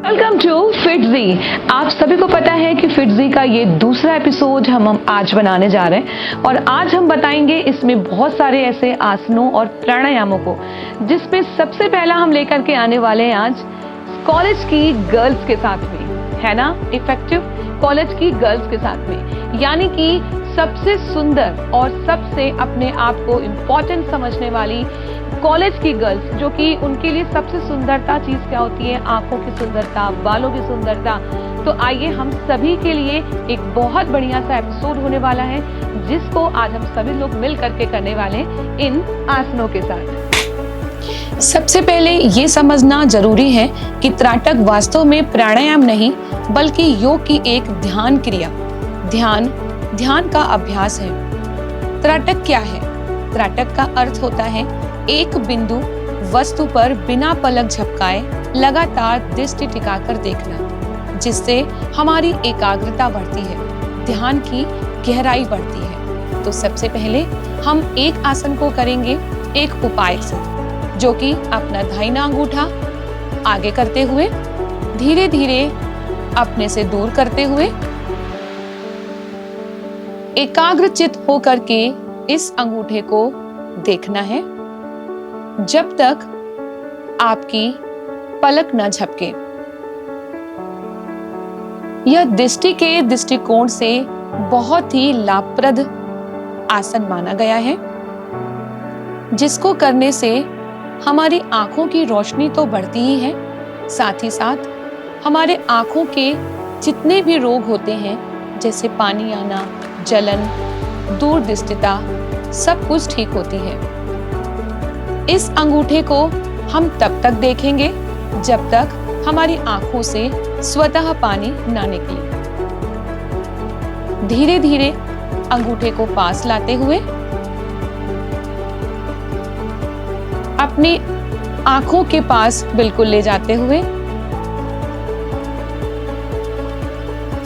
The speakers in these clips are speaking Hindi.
Welcome to FIITJEE. आप सभी को पता है कि फिटजी का ये दूसरा एपिसोड हम आज बनाने जा रहे हैं और आज हम बताएंगे इसमें बहुत सारे ऐसे आसनों और प्राणायामों को, जिसपे सबसे पहला हम लेकर के आने वाले हैं आज कॉलेज की गर्ल्स के साथ में, है ना, इफेक्टिव कॉलेज की गर्ल्स के साथ में, यानी कि सबसे सुंदर और सबसे अपने आप को इम्पोर्टेंट समझने वाली कॉलेज की गर्ल्स, जो कि उनके लिए सबसे सुंदरता चीज क्या होती है, आंखों की सुंदरता, बालों की सुंदरता। तो आइए हम सभी के लिए एक बहुत बढ़िया सा एपिसोड होने वाला है, जिसको आज हम सभी लोग मिल करके करने वाले हैं इन आसनों के साथ। सबसे पहले ये समझना जरूरी है कि त्राटक वास्तव में प्राणायाम नहीं बल्कि योग की एक ध्यान क्रिया, ध्यान का अभ्यास है। त्राटक क्या है? त्राटक का अर्थ होता है एक बिंदु वस्तु पर बिना पलक झपकाए लगातार दृष्टि टिकाकर देखना, जिससे हमारी एकाग्रता बढ़ती है, ध्यान की गहराई बढ़ती है। तो सबसे पहले हम एक आसन को करेंगे एक उपाय से, जो कि अपना दाहिना अंगूठा आगे करते हुए धीरे धीरे अपने से दूर करते हुए एकाग्रचित होकर के इस अंगूठे को देखना है जब तक आपकी पलक न झपके। यह दृष्टि के दृष्टिकोण से बहुत ही लाभप्रद आसन माना गया है, जिसको करने से हमारी आंखों की रोशनी तो बढ़ती ही है, साथ ही साथ हमारे आंखों के जितने भी रोग होते हैं, जैसे पानी आना, जलन, दूरदृष्टिता, सब कुछ ठीक होती है। इस अंगूठे को हम तब तक देखेंगे जब तक हमारी आंखों से स्वतः पानी ना निकले। धीरे धीरे अंगूठे को पास लाते हुए अपनी आंखों के पास बिल्कुल ले जाते हुए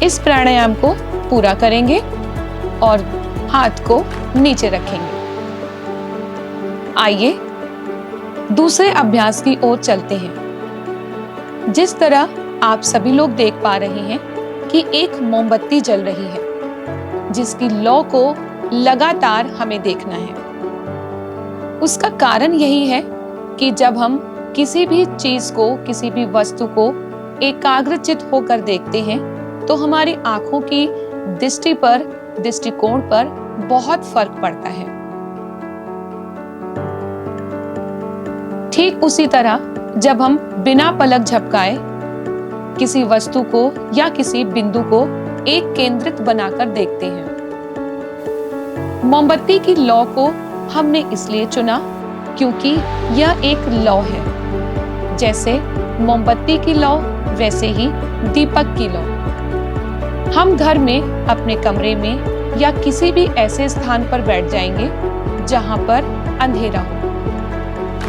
इस प्राणायाम को पूरा करेंगे और हाथ को नीचे रखेंगे। आइए दूसरे अभ्यास की ओर चलते हैं। जिस तरह आप सभी लोग देख पा रहे हैं कि एक मोमबत्ती जल रही है, जिसकी लौ को लगातार हमें देखना है। उसका कारण यही है कि जब हम किसी भी चीज को, किसी भी वस्तु को एकाग्रचित होकर देखते हैं, तो हमारी आंखों की दृष्टि पर, दृष्टिकोण पर बहुत फर्क पड़ता है। ठीक उसी तरह जब हम बिना पलक झपकाए किसी वस्तु को या किसी बिंदु को एक केंद्रित बनाकर देखते हैं। मोमबत्ती की लौ को हमने इसलिए चुना क्योंकि यह एक लौ है। जैसे मोमबत्ती की लौ, वैसे ही दीपक की लौ। हम घर में, अपने कमरे में या किसी भी ऐसे स्थान पर बैठ जाएंगे जहां पर अंधेरा हो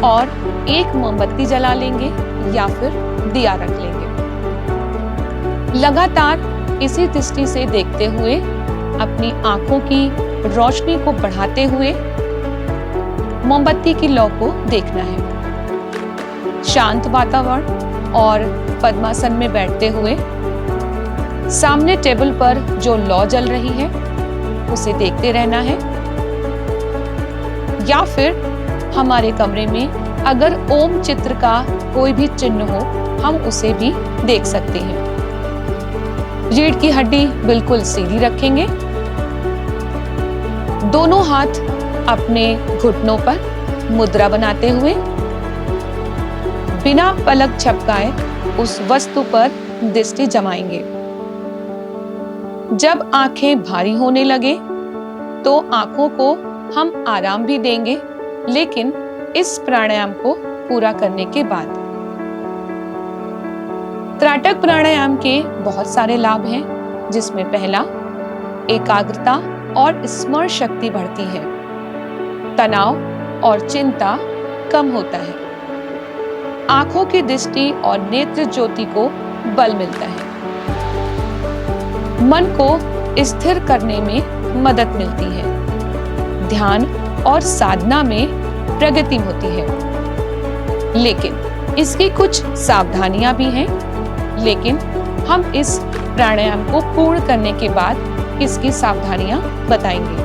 और एक मोमबत्ती जला लेंगे या फिर दिया रख लेंगे। लगातार इसी दृष्टि से देखते हुए अपनी आंखों की रोशनी को बढ़ाते हुए मोमबत्ती की लौ को देखना है। शांत वातावरण और पद्मासन में बैठते हुए सामने टेबल पर जो लौ जल रही है उसे देखते रहना है, या फिर हमारे कमरे में अगर ओम चित्र का कोई भी चिन्ह हो, हम उसे भी देख सकते हैं। रीढ़ की हड्डी बिल्कुल सीधी रखेंगे। दोनों हाथ अपने घुटनों पर मुद्रा बनाते हुए बिना पलक झपकाए उस वस्तु पर दृष्टि जमाएंगे। जब आंखें भारी होने लगे तो आंखों को हम आराम भी देंगे, लेकिन इस प्राणायाम को पूरा करने के बाद। त्राटक प्राणायाम के बहुत सारे लाभ हैं, जिसमें पहला, एकाग्रता और स्मरण शक्ति बढ़ती है, तनाव और चिंता कम होता है, आंखों की दृष्टि और नेत्र ज्योति को बल मिलता है, मन को स्थिर करने में मदद मिलती है, ध्यान और साधना में प्रगति होती है। लेकिन इसकी कुछ सावधानियां भी हैं। लेकिन हम इस प्राणायाम को पूर्ण करने के बाद इसकी सावधानियां बताएंगे।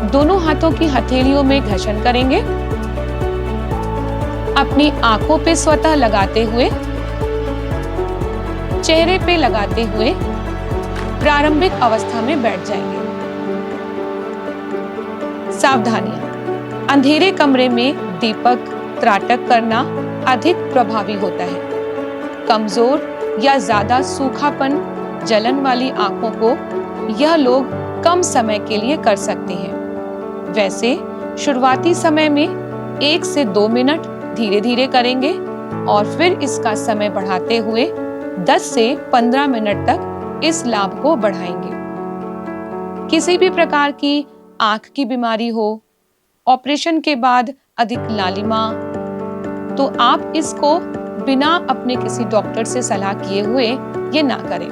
दोनों हाथों की हथेलियों में घर्षण करेंगे, अपनी आंखों पे स्वतः लगाते हुए, चेहरे पे लगाते हुए प्रारंभिक अवस्था में बैठ जाएंगे। सावधानियां: अंधेरे कमरे में दीपक त्राटक करना अधिक प्रभावी होता है। कमजोर या ज्यादा सूखापन, जलन वाली आंखों को यह लोग कम समय के लिए कर सकते हैं। वैसे शुरुआती समय में 1 से 2 मिनट धीरे धीरे करेंगे और फिर इसका समय बढ़ाते हुए 10 से 15 मिनट तक इस लाभ को बढ़ाएंगे। किसी भी प्रकार की आंख की बीमारी हो, ऑपरेशन के बाद अधिक लालिमा, तो आप इसको बिना अपने किसी डॉक्टर से सलाह किए हुए ये ना करें।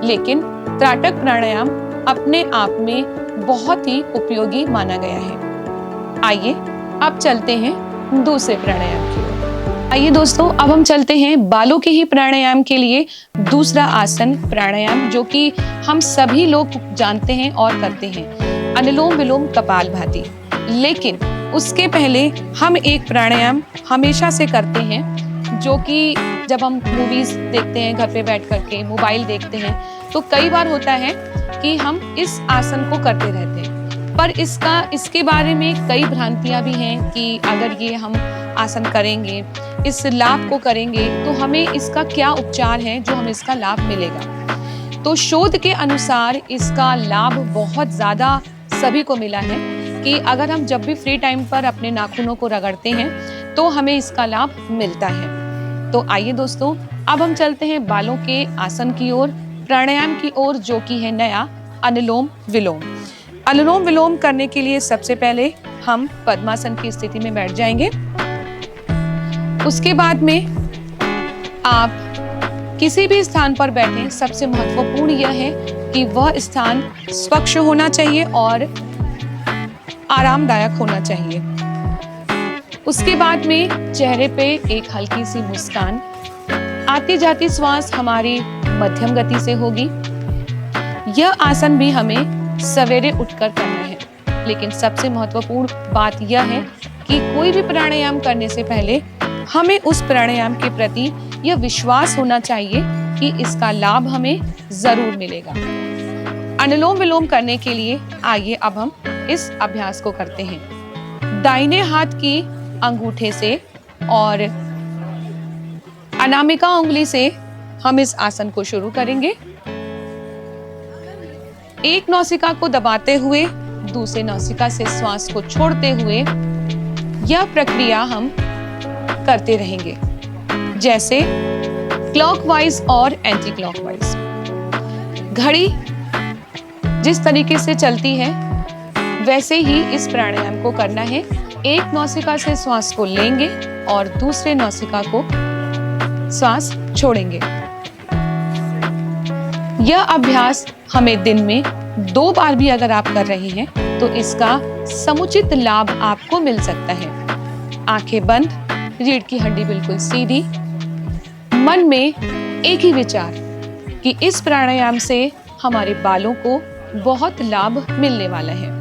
लेकिन त्राटक प्राणायाम अपने आप में बहुत ही उपयोगी माना गया है। आइए अब चलते हैं दूसरे प्राणायाम की ओर। आइए दोस्तों, अब हम चलते हैं बालों के ही प्राणायाम के लिए दूसरा आसन प्राणायाम, जो कि हम सभी लोग जानते हैं और करते हैं, अनुलोम विलोम कपालभाति। लेकिन उसके पहले हम एक प्राणायाम हमेशा से करते हैं, जो कि जब हम मूवीज देखते हैं, घर पे बैठ करके मोबाइल देखते हैं, तो कई बार होता है कि हम इस आसन को करते रहते हैं, पर इसके बारे में कई भ्रांतियां भी हैं कि अगर ये हम आसन करेंगे, इस लाभ को करेंगे, तो हमें इसका क्या उपचार है जो हमें इसका लाभ मिलेगा। तो शोध के अनुसार इसका लाभ बहुत ज्यादा सभी को मिला है कि अगर हम जब भी फ्री टाइम पर अपने नाखूनों को रगड़ते हैं तो हमें इसका लाभ मिलता है। तो आइए दोस्तों, अब हम चलते हैं बालों के आसन की ओर, प्राणायाम की ओर, जो कि है नया अनुलोम विलोम। अनुलोम विलोम करने के लिए सबसे पहले हम पद्मासन की स्थिति में बैठ जाएंगे। उसके बाद में आप किसी भी स्थान पर बैठें, सबसे महत्वपूर्ण यह है कि वह स्थान स्वच्छ होना चाहिए और आरामदायक होना चाहिए। उसके बाद में चेहरे पे एक हल्की सी मुस्कान, आती जाती श्वास हमारी मध्यम गति से होगी। यह आसन भी हमें सवेरे उठकर करना है। लेकिन सबसे महत्वपूर्ण बात यह है कि कोई भी प्राणायाम करने से पहले हमें उस प्राणायाम के प्रति यह विश्वास होना चाहिए कि इसका लाभ हमें जरूर मिलेगा। अनुलोम विलोम करने के लिए आइए अब हम इस अभ्यास को करते हैं। दाहिने हाथ की अंगूठे से और अनामिका उंगली से हम इस आसन को शुरू करेंगे। एक नौसिका को दबाते हुए दूसरे नौसिका से श्वास को छोड़ते हुए यह प्रक्रिया हम करते रहेंगे, जैसे क्लॉकवाइज और एंटी क्लॉकवाइज। घड़ी जिस तरीके से चलती है वैसे ही इस प्राणायाम को करना है। एक नौसिका से श्वास को लेंगे और दूसरे नौसिका को श्वास छोड़ेंगे। यह अभ्यास हमें दिन में 2 बार भी अगर आप कर रहे हैं तो इसका समुचित लाभ आपको मिल सकता है। आंखें बंद, रीढ़ की हड्डी बिल्कुल सीधी, मन में एक ही विचार कि इस प्राणायाम से हमारे बालों को बहुत लाभ मिलने वाला है।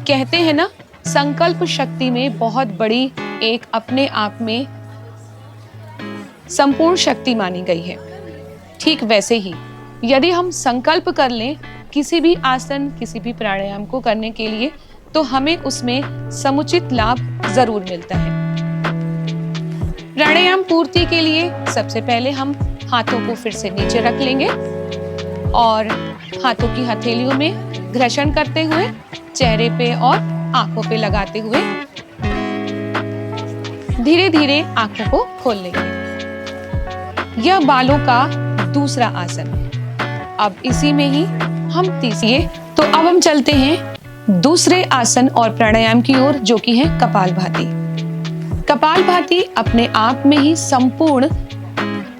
कहते हैं ना, संकल्प शक्ति में बहुत बड़ी एक अपने आप में संपूर्ण शक्ति मानी गई है। ठीक वैसे ही यदि हम संकल्प कर लें किसी भी आसन, किसी भी प्राणायाम को करने के लिए, तो हमें उसमें समुचित लाभ जरूर मिलता है। प्राणायाम पूर्ति के लिए सबसे पहले हम हाथों को फिर से नीचे रख लेंगे और हाथों की हथेलियों में घर्षण करते हुए चेहरे पे और आंखों पे लगाते हुए धीरे धीरे आंखों को खोल लेंगे। यह बालों का दूसरा आसन। अब इसी में ही हम तीसरे, तो अब हम चलते हैं दूसरे आसन और प्राणायाम की ओर, जो कि है कपालभाति। कपालभाति अपने आप में ही संपूर्ण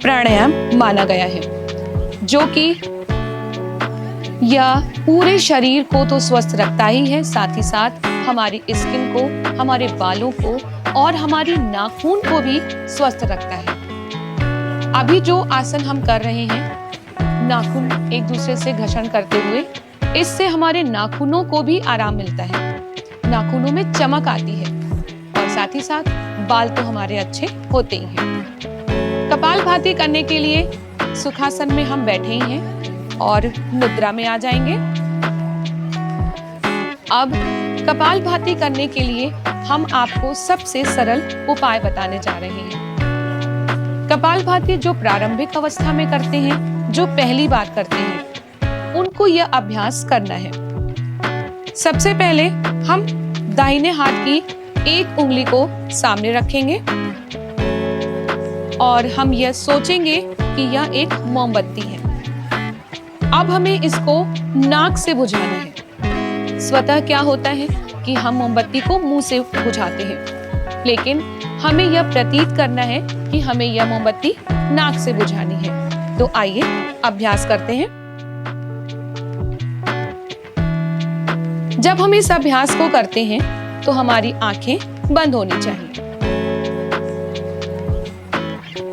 प्राणायाम माना गया है, जो कि यह पूरे शरीर को तो स्वस्थ रखता ही है, साथ ही साथ हमारी स्किन को, हमारे बालों को और हमारी नाखून को भी स्वस्थ रखता है। अभी जो आसन हम कर रहे हैं, नाखून एक दूसरे से घर्षण करते हुए, इससे हमारे नाखूनों को भी आराम मिलता है, नाखूनों में चमक आती है और साथ ही साथ बाल तो हमारे अच्छे होते ही हैं। कपालभाति करने के लिए सुखासन में हम बैठे ही हैं और मुद्रा में आ जाएंगे। अब कपालभाति करने के लिए हम आपको सबसे सरल उपाय बताने जा रहे हैं। कपालभाति जो प्रारंभिक अवस्था में करते हैं, जो पहली बार करते हैं, उनको यह अभ्यास करना है। सबसे पहले हम दाहिने हाथ की एक उंगली को सामने रखेंगे और हम यह सोचेंगे कि यह एक मोमबत्ती है। अब हमें इसको नाक से बुझाना है। स्वतः क्या होता है कि हम मोमबत्ती को मुंह से बुझाते हैं, लेकिन हमें यह प्रतीत करना है कि हमें यह मोमबत्ती नाक से बुझानी है। तो आइए अभ्यास करते हैं। जब हम इस अभ्यास को करते हैं तो हमारी आंखें बंद होनी चाहिए।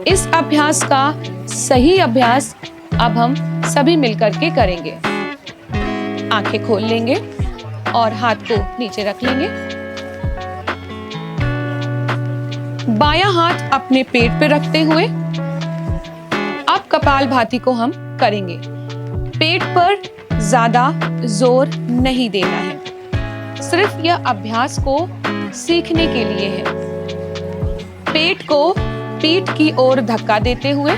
इस अभ्यास का सही अभ्यास अब हम सभी मिलकर के करेंगे। आंखें खोल लेंगे और हाथ को नीचे रख लेंगे। बायां हाथ अपने पेट पे रखते हुए अब कपालभाति को हम करेंगे। पेट पर ज्यादा जोर नहीं देना है, सिर्फ यह अभ्यास को सीखने के लिए है। पेट को पीठ की ओर धक्का देते हुए,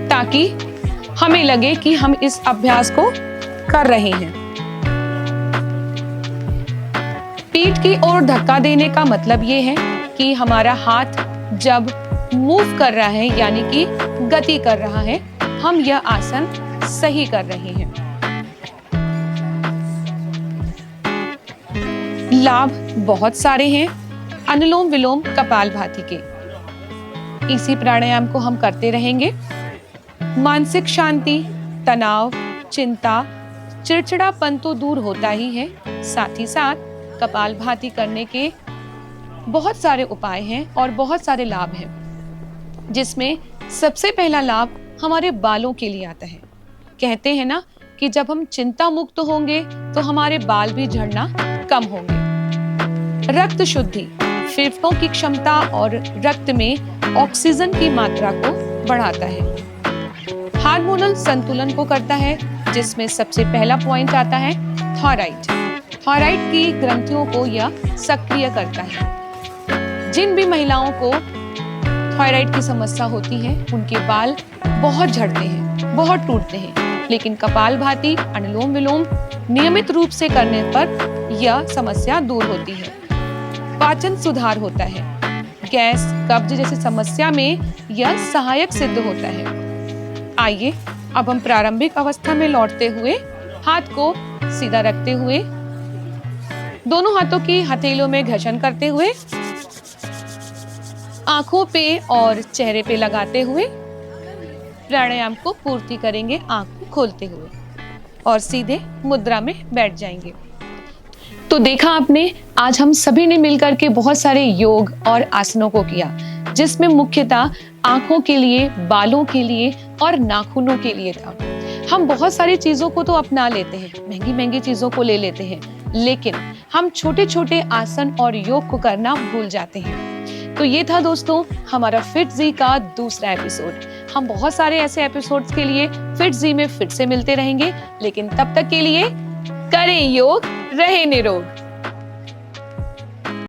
ताकि हमें लगे कि हम इस अभ्यास को कर रहे हैं। पीठ की ओर धक्का देने का मतलब ये है कि हमारा हाथ जब मूव कर रहा है, यानी कि गति कर रहा है, हम यह आसन सही कर रहे हैं। लाभ बहुत सारे हैं अनुलोम विलोम कपालभाति के। इसी प्राणायाम को हम करते रहेंगे। मानसिक शांति, तनाव, चिंता, चिड़चिड़ापन तो दूर होता ही है, साथ ही साथ कपालभाति करने के बहुत सारे उपाय हैं और बहुत सारे लाभ हैं, जिसमें सबसे पहला लाभ हमारे बालों के लिए आता है। कहते हैं ना कि जब हम चिंता मुक्त होंगे तो हमारे बाल भी झड़ना कम होंगे। रक्त शुद्धि, फेफड़ों की क्षमता और रक्त में ऑक्सीजन की मात्रा को बढ़ाता है। हार्मोनल संतुलन को करता है, जिसमें सबसे पहला पॉइंट आता है थायराइड। थायराइड की ग्रंथियों को यह सक्रिय करता है। जिन भी महिलाओं को थायराइड की समस्या होती है, उनके बाल बहुत झड़ते हैं, बहुत टूटते हैं, लेकिन कपालभाति, अनुलोम विलोम नियमित रूप से करने पर यह समस्या दूर होती है। पाचन सुधार होता है। गैस, कब्ज जैसी समस्या में यह सहायक सिद्ध होता है। आइए अब हम प्रारंभिक अवस्था में लौटते हुए हाथ को सीधा रखते हुए, दोनों हाथों की हथेलियों में घर्षण करते हुए, आंखों पे और चेहरे पे लगाते हुए प्राणायाम को पूर्ति करेंगे, आंख को खोलते हुए, और सीधे मुद्रा में बैठ जाएंगे। तो देखा आपने, आज हम सभी ने मिलकर के बहुत सारे योग और आसनों को किया, जिसमें मुख्यतः आंखों के लिए, बालों के लिए और नाखूनों के लिए था। हम बहुत सारी चीजों को तो अपना लेते हैं, महंगी महंगी चीजों को ले लेते हैं, लेकिन हम छोटे छोटे आसन और योग को करना भूल जाते हैं। तो ये था दोस्तों हमारा फिट जी का दूसरा एपिसोड। हम बहुत सारे ऐसे एपिसोड्स के लिए फिट जी में फिर से मिलते रहेंगे, लेकिन तब तक के लिए करें योग, रहें निरोग।